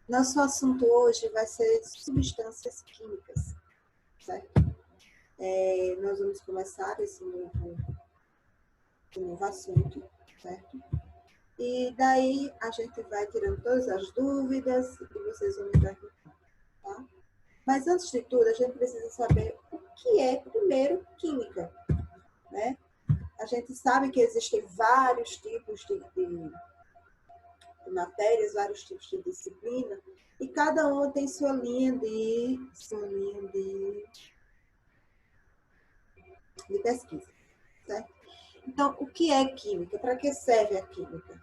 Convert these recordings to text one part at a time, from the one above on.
Nosso assunto hoje vai ser substâncias químicas, certo? Nós vamos começar esse novo assunto, certo? E daí a gente vai tirando todas as dúvidas e vocês vão me perguntar, tá? Mas antes de tudo, a gente precisa saber o que é, primeiro, química, né? A gente sabe que existem vários tipos de matérias, vários tipos de disciplina, e cada uma tem sua linha de pesquisa, certo? Então, o que é química? Para que serve a química?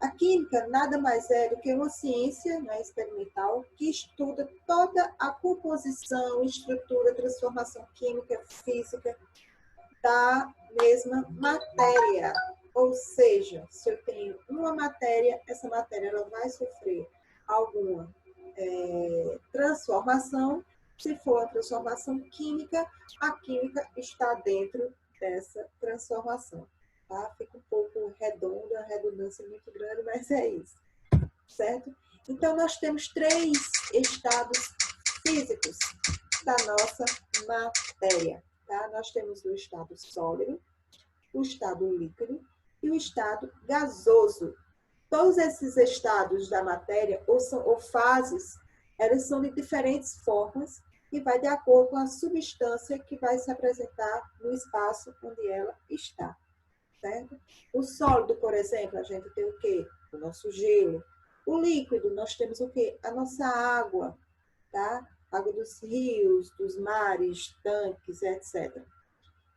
A química nada mais é do que uma ciência, né, experimental que estuda toda a composição, estrutura, transformação química, física da mesma matéria. Ou seja, se eu tenho uma matéria, essa matéria ela vai sofrer alguma transformação. Se for a transformação química, a química está dentro dessa transformação. Tá? Fica um pouco redonda, a redundância é muito grande, mas é isso, certo? Então, nós temos 3 estados físicos da nossa matéria. Tá? Nós temos o estado sólido, o estado líquido e o estado gasoso. Todos esses estados da matéria, ou fases, elas são de diferentes formas e vai de acordo com a substância que vai se apresentar no espaço onde ela está, certo? O sólido, por exemplo, a gente tem o quê? O nosso gelo. O líquido, nós temos o quê? A nossa água, tá? Água dos rios, dos mares, tanques, etc.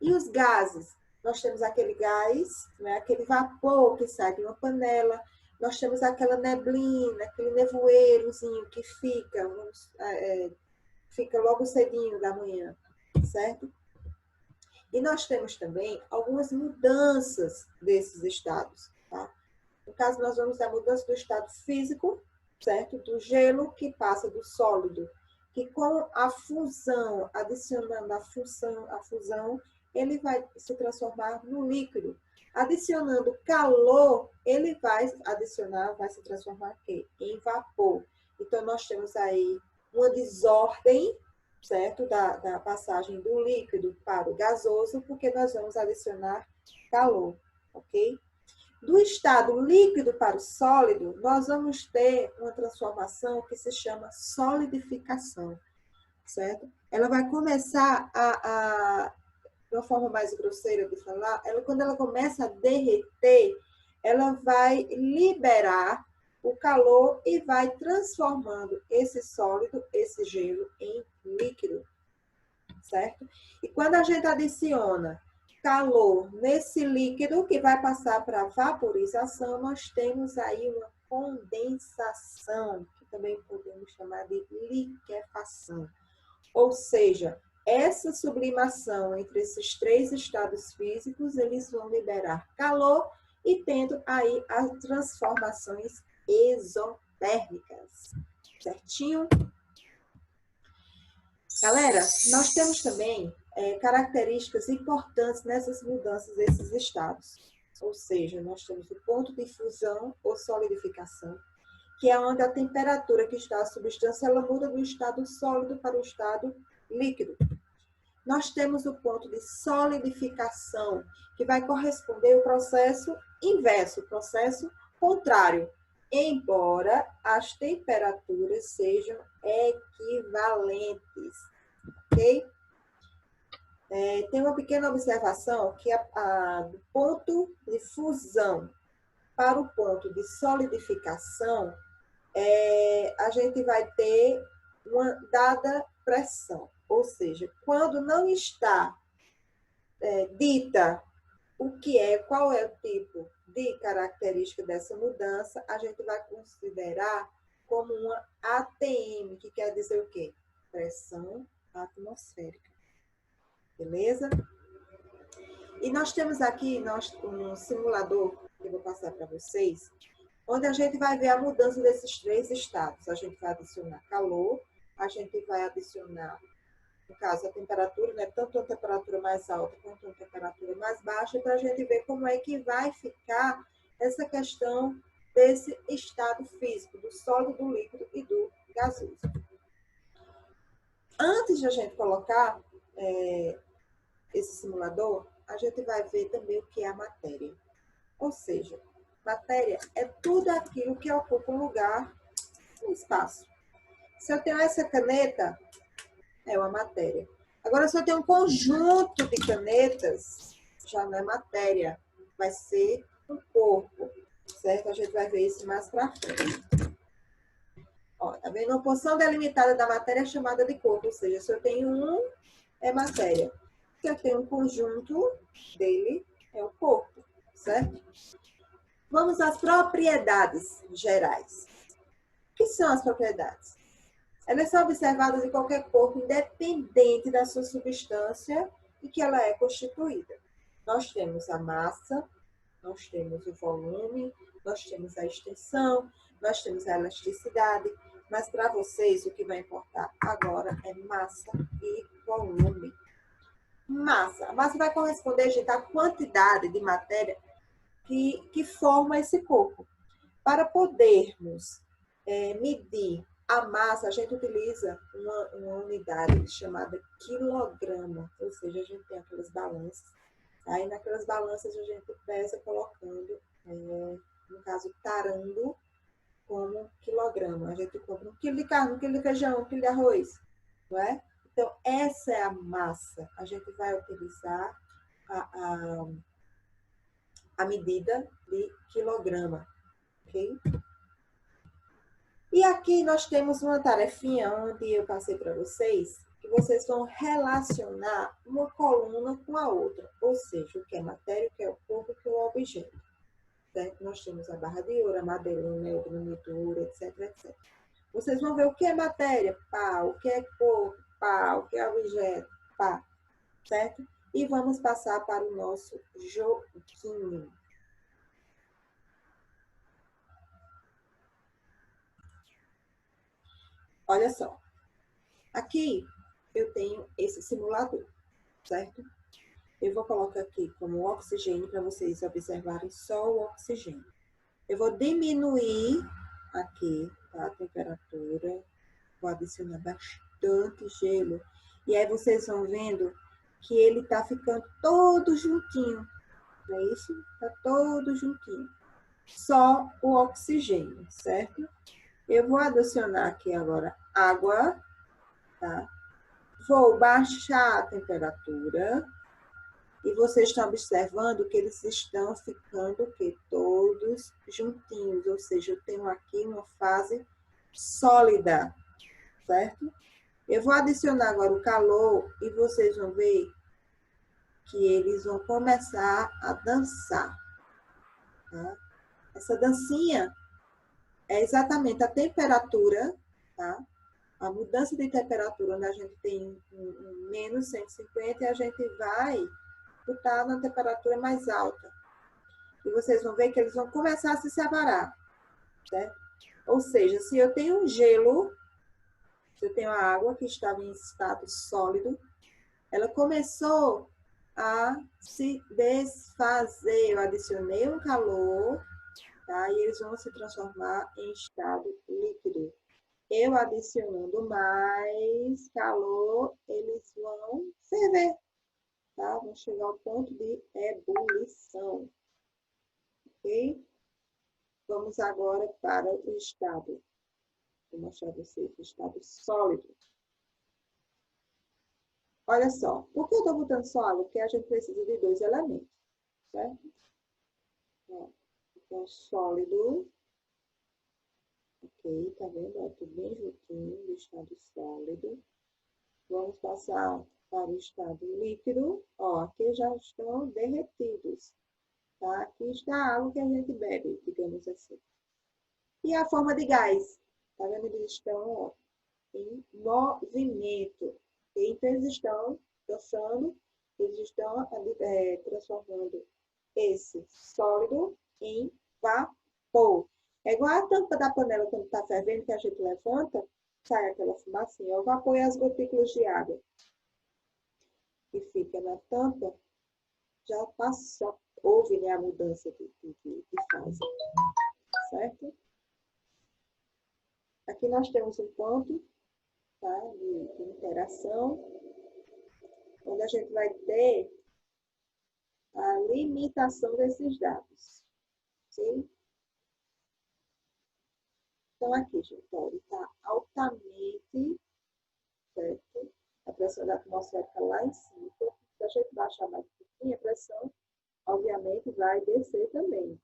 E os gases? Nós temos aquele gás, né, aquele vapor que sai de uma panela, nós temos aquela neblina, aquele nevoeirozinho que fica logo cedinho da manhã, certo? E nós temos também algumas mudanças desses estados, tá? No caso, nós vamos dar mudança do estado físico, certo? Do gelo que passa do sólido, que com a fusão, adicionando a fusão, ele vai se transformar no líquido. Adicionando calor, ele vai se transformar em vapor. Então, nós temos aí uma desordem, certo? Da passagem do líquido para o gasoso, porque nós vamos adicionar calor, ok? Do estado líquido para o sólido, nós vamos ter uma transformação que se chama solidificação, certo? Ela vai começar de uma forma mais grosseira de falar, quando ela começa a derreter, ela vai liberar o calor e vai transformando esse sólido, esse gelo, em líquido, certo? E quando a gente adiciona calor nesse líquido que vai passar para a vaporização, nós temos aí uma condensação, que também podemos chamar de liquefação. Ou seja, essa sublimação entre esses 3 estados físicos, eles vão liberar calor e tendo aí as transformações exotérmicas. Certinho? Galera, nós temos também características importantes nessas mudanças desses estados. Ou seja, nós temos o ponto de fusão ou solidificação, que é onde a temperatura que está a substância ela muda do estado sólido para o estado líquido. Nós temos o ponto de solidificação, que vai corresponder ao processo inverso, o processo contrário, embora as temperaturas sejam equivalentes, ok? Tem uma pequena observação que do ponto de fusão para o ponto de solidificação, a gente vai ter uma dada pressão, ou seja, quando não está dita qual é o tipo de característica dessa mudança, a gente vai considerar como uma ATM, que quer dizer o quê? Pressão atmosférica. Beleza? E nós temos aqui um simulador que eu vou passar para vocês, onde a gente vai ver a mudança desses 3 estados. A gente vai adicionar calor, a gente vai adicionar, no caso, a temperatura, né, tanto a temperatura mais alta quanto a temperatura mais baixa, para a gente ver como é que vai ficar essa questão desse estado físico, do sólido, do líquido e do gasoso. Antes de a gente colocar esse simulador, a gente vai ver também o que é a matéria. Ou seja, matéria é tudo aquilo que ocupa um lugar no espaço. Se eu tenho essa caneta, é uma matéria. Agora, se eu tenho um conjunto de canetas, já não é matéria, vai ser um corpo, certo? A gente vai ver isso mais para frente. Ó, tá vendo? Uma porção delimitada da matéria é chamada de corpo, ou seja, se eu tenho um, é matéria. Se eu tenho um conjunto dele, é o corpo, certo? Vamos às propriedades gerais. O que são as propriedades? Elas são observadas em qualquer corpo, independente da sua substância e que ela é constituída. Nós temos a massa, nós temos o volume, nós temos a extensão, nós temos a elasticidade, mas para vocês o que vai importar agora é massa e volume. Massa. A massa vai corresponder, gente, à quantidade de matéria que forma esse corpo. Para podermos medir a massa, a gente utiliza uma unidade chamada quilograma, ou seja, a gente tem aquelas balanças. Aí naquelas balanças a gente pesa colocando, no caso, tarando como quilograma. A gente compra 1 quilo de carne, 1 quilo de feijão, 1 quilo de arroz, não é? Então, essa é a massa. A gente vai utilizar a medida de quilograma, ok? E aqui nós temos uma tarefinha onde eu passei para vocês, que vocês vão relacionar uma coluna com a outra, ou seja, o que é matéria, o que é o corpo, o que é o objeto. Certo? Nós temos a barra de ouro, a madelona, o granito ouro, etc, etc. Vocês vão ver o que é matéria, pá, o que é corpo, pá, o que é objeto, pá, certo? E vamos passar para o nosso joguinho. Olha só, aqui eu tenho esse simulador, certo? Eu vou colocar aqui como oxigênio para vocês observarem só o oxigênio. Eu vou diminuir aqui, tá, a temperatura, vou adicionar bastante gelo. E aí vocês vão vendo que ele tá ficando todo juntinho, não é isso? Tá todo juntinho. Só o oxigênio, certo? Eu vou adicionar aqui agora água, tá? Vou baixar a temperatura. E vocês estão observando que eles estão ficando todos juntinhos. Ou seja, eu tenho aqui uma fase sólida, certo? Eu vou adicionar agora o calor e vocês vão ver que eles vão começar a dançar. Tá? Essa dancinha é exatamente a temperatura, tá? A mudança de temperatura, onde a gente tem um menos 150 e a gente vai botar na temperatura mais alta. E vocês vão ver que eles vão começar a se separar, certo? Ou seja, se eu tenho um gelo, se eu tenho a água que estava em estado sólido, ela começou a se desfazer. Eu adicionei um calor, tá? E eles vão se transformar em estado líquido. Eu adicionando mais calor, eles vão ferver, tá? Vão chegar ao ponto de ebulição, ok? Vamos agora para o estado. Vou mostrar para vocês o estado sólido. Olha só, por que eu estou botando só água? Porque a gente precisa de 2 elementos, certo? Então, sólido. Ok, tá vendo? Ó, tudo bem juntinho do estado sólido. Vamos passar para o estado líquido. Ó, aqui já estão derretidos. Tá? Aqui está a água que a gente bebe, digamos assim. E a forma de gás? Tá vendo? Eles estão, ó, em movimento. Então, eles estão dançando, eles estão transformando esse sólido em vapor. É igual a tampa da panela quando está fervendo, que a gente levanta, sai aquela fumacinha. O vapor é as gotículas de água que fica na tampa, já passou, houve, né, a mudança de fase, certo? Aqui nós temos um ponto, tá, de interação, onde a gente vai ter a limitação desses dados. Ok? Então, aqui, gente, está altamente, certo? A pressão da atmosférica lá em cima. Então, se a gente baixar mais um pouquinho, a pressão, obviamente, vai descer também.